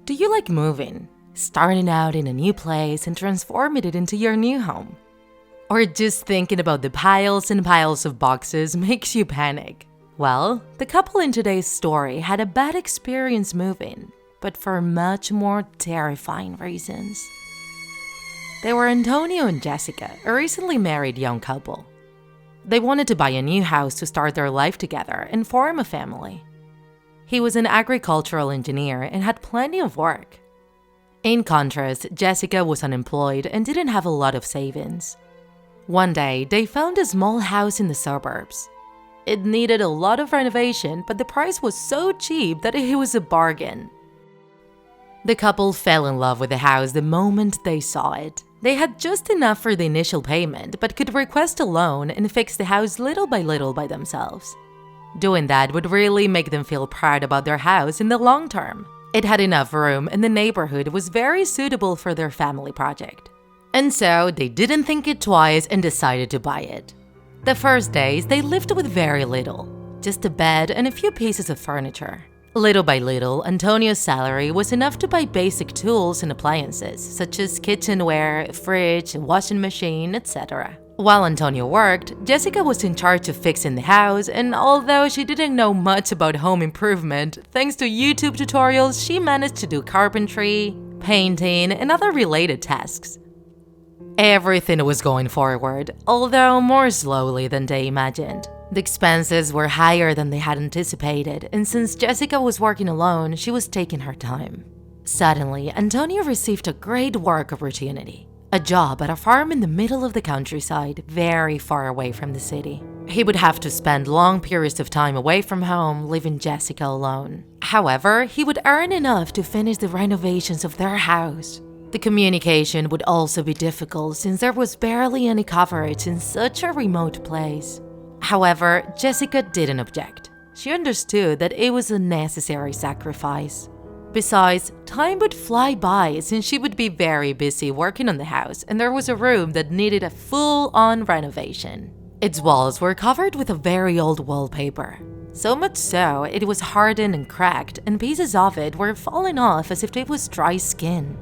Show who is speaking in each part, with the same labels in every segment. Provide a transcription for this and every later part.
Speaker 1: Do you like moving? Starting out in a new place and transforming it into your new home? Or just thinking about the piles and piles of boxes makes you panic? Well, the couple in today's story had a bad experience moving, but for much more terrifying reasons. They were Antonio and Jessica, a recently married young couple. They wanted to buy a new house to start their life together and form a family. He was an agricultural engineer and had plenty of work. In contrast, Jessica was unemployed and didn't have a lot of savings. One day, they found a small house in the suburbs. It needed a lot of renovation, but the price was so cheap that it was a bargain. The couple fell in love with the house the moment they saw it. They had just enough for the initial payment, but could request a loan and fix the house little by themselves. Doing that would really make them feel proud about their house in the long term. It had enough room and the neighborhood was very suitable for their family project. And so they didn't think it twice and decided to buy it. The first days, they lived with very little, just a bed and a few pieces of furniture. Little by little, Antonio's salary was enough to buy basic tools and appliances, such as kitchenware, a fridge, a washing machine, etc. While Antonio worked, Jessica was in charge of fixing the house, and although she didn't know much about home improvement, thanks to YouTube tutorials, she managed to do carpentry, painting, and other related tasks. Everything was going forward, although more slowly than they imagined. The expenses were higher than they had anticipated, and since Jessica was working alone, she was taking her time. Suddenly, Antonio received a great work opportunity. A job at a farm in the middle of the countryside, very far away from the city. He would have to spend long periods of time away from home, leaving Jessica alone. However, he would earn enough to finish the renovations of their house. The communication would also be difficult since there was barely any coverage in such a remote place. However, Jessica didn't object. She understood that it was a necessary sacrifice. Besides, time would fly by since she would be very busy working on the house and there was a room that needed a full-on renovation. Its walls were covered with a very old wallpaper. So much so, it was hardened and cracked and pieces of it were falling off as if it was dry skin.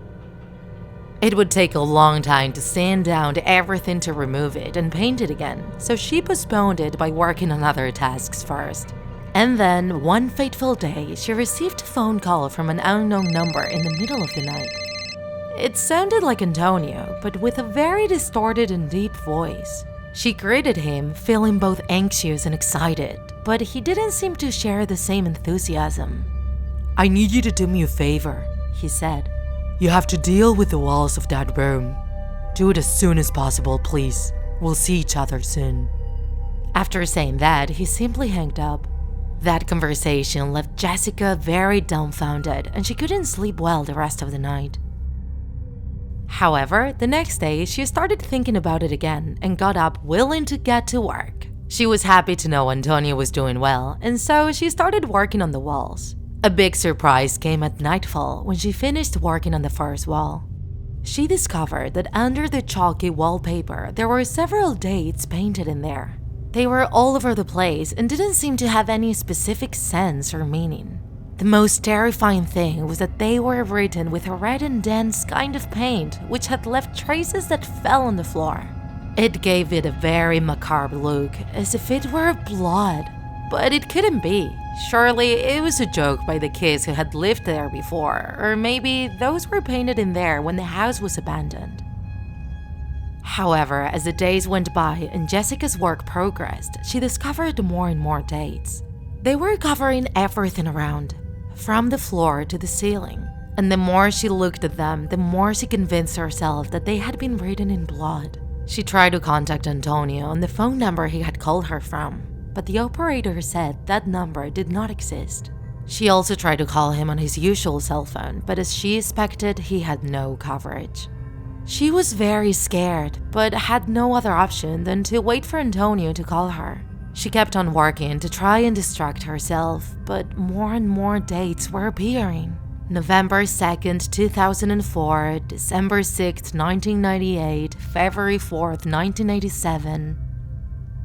Speaker 1: It would take a long time to sand down everything to remove it and paint it again, so she postponed it by working on other tasks first. And then, one fateful day, she received a phone call from an unknown number in the middle of the night. It sounded like Antonio, but with a very distorted and deep voice. She greeted him, feeling both anxious and excited, but he didn't seem to share the same enthusiasm. "I need you to do me a favor," he said. "You have to deal with the walls of that room. Do it as soon as possible, please. We'll see each other soon." After saying that, he simply hung up. That conversation left Jessica very dumbfounded and she couldn't sleep well the rest of the night. However, the next day, she started thinking about it again and got up willing to get to work. She was happy to know Antonio was doing well, and so she started working on the walls. A big surprise came at nightfall when she finished working on the first wall. She discovered that under the chalky wallpaper, there were several dates painted in there. They were all over the place and didn't seem to have any specific sense or meaning. The most terrifying thing was that they were written with a red and dense kind of paint, which had left traces that fell on the floor. It gave it a very macabre look, as if it were blood. But it couldn't be. Surely it was a joke by the kids who had lived there before, or maybe those were painted in there when the house was abandoned. However, as the days went by and Jessica's work progressed, she discovered more and more dates. They were covering everything around, from the floor to the ceiling. And the more she looked at them, the more she convinced herself that they had been written in blood. She tried to contact Antonio on the phone number he had called her from, but the operator said that number did not exist. She also tried to call him on his usual cell phone, but as she expected, he had no coverage. She was very scared, but had no other option than to wait for Antonio to call her. She kept on working to try and distract herself, but more and more dates were appearing. November 2nd, 2004, December 6th, 1998, February 4th, 1987.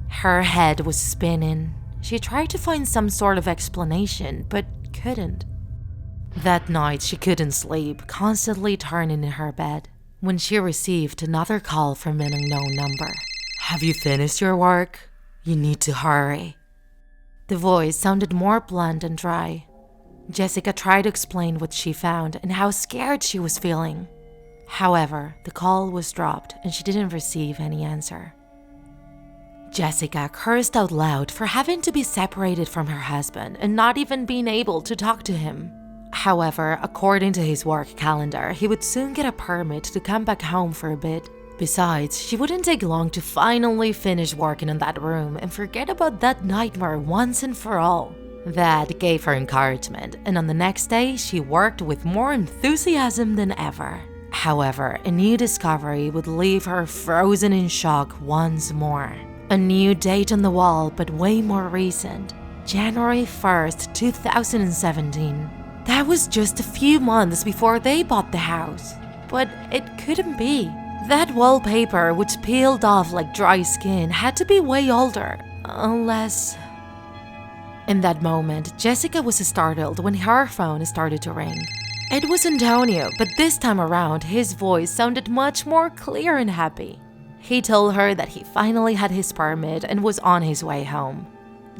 Speaker 1: Her head was spinning. She tried to find some sort of explanation, but couldn't. That night, she couldn't sleep, constantly turning in her bed, when she received another call from an unknown number. "Have you finished your work? You need to hurry." The voice sounded more blunt and dry. Jessica tried to explain what she found and how scared she was feeling. However, the call was dropped and she didn't receive any answer. Jessica cursed out loud for having to be separated from her husband and not even being able to talk to him. However, according to his work calendar, he would soon get a permit to come back home for a bit. Besides, she wouldn't take long to finally finish working in that room and forget about that nightmare once and for all. That gave her encouragement, and on the next day, she worked with more enthusiasm than ever. However, a new discovery would leave her frozen in shock once more. A new date on the wall, but way more recent. January 1st, 2017. That was just a few months before they bought the house. But it couldn't be. That wallpaper, which peeled off like dry skin, had to be way older. Unless... In that moment, Jessica was startled when her phone started to ring. It was Antonio, but this time around, his voice sounded much more clear and happy. He told her that he finally had his permit and was on his way home.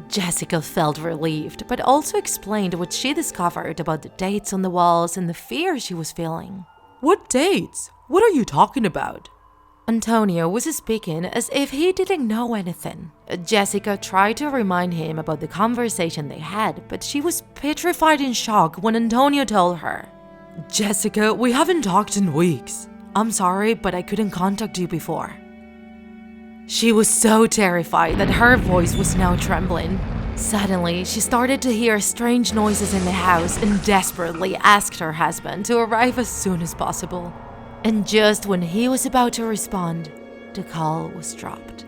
Speaker 1: Jessica felt relieved, but also explained what she discovered about the dates on the walls and the fear she was feeling.
Speaker 2: "What dates? What are you talking about?"
Speaker 1: Antonio was speaking as if he didn't know anything. Jessica tried to remind him about the conversation they had, but she was petrified in shock when Antonio told her.
Speaker 2: "Jessica, we haven't talked in weeks. I'm sorry, but I couldn't contact you before."
Speaker 1: She was so terrified that her voice was now trembling. Suddenly, she started to hear strange noises in the house and desperately asked her husband to arrive as soon as possible. And just when he was about to respond, the call was dropped.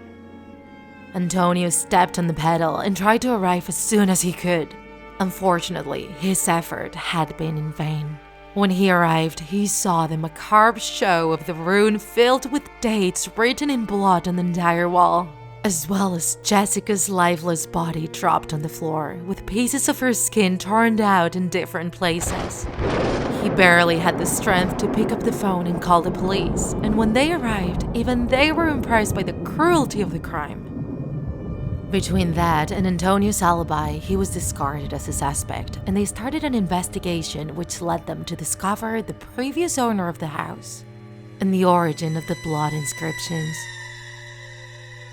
Speaker 1: Antonio stepped on the pedal and tried to arrive as soon as he could. Unfortunately, his effort had been in vain. When he arrived, he saw the macabre show of the room filled with dates written in blood on the entire wall, as well as Jessica's lifeless body dropped on the floor, with pieces of her skin torn out in different places. He barely had the strength to pick up the phone and call the police, and when they arrived, even they were impressed by the cruelty of the crime. Between that and Antonio's alibi, he was discarded as a suspect, and they started an investigation which led them to discover the previous owner of the house and the origin of the blood inscriptions.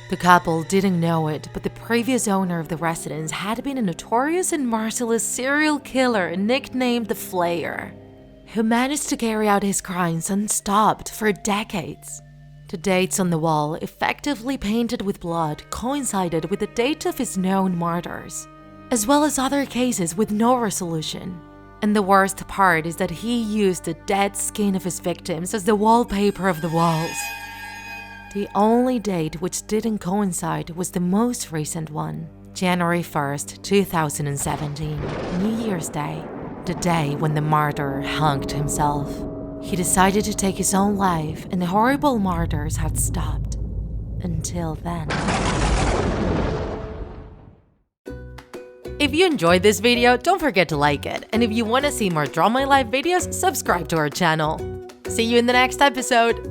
Speaker 1: The couple didn't know it, but the previous owner of the residence had been a notorious and merciless serial killer nicknamed the Flayer, who managed to carry out his crimes unstopped for decades. The dates on the wall, effectively painted with blood, coincided with the date of his known murders, as well as other cases with no resolution. And the worst part is that he used the dead skin of his victims as the wallpaper of the walls. The only date which didn't coincide was the most recent one, January 1st, 2017, New Year's Day, the day when the murderer hanged himself. He decided to take his own life, and the horrible murders had stopped. Until then. If you enjoyed this video, don't forget to like it. And if you want to see more Draw My Life videos, subscribe to our channel. See you in the next episode!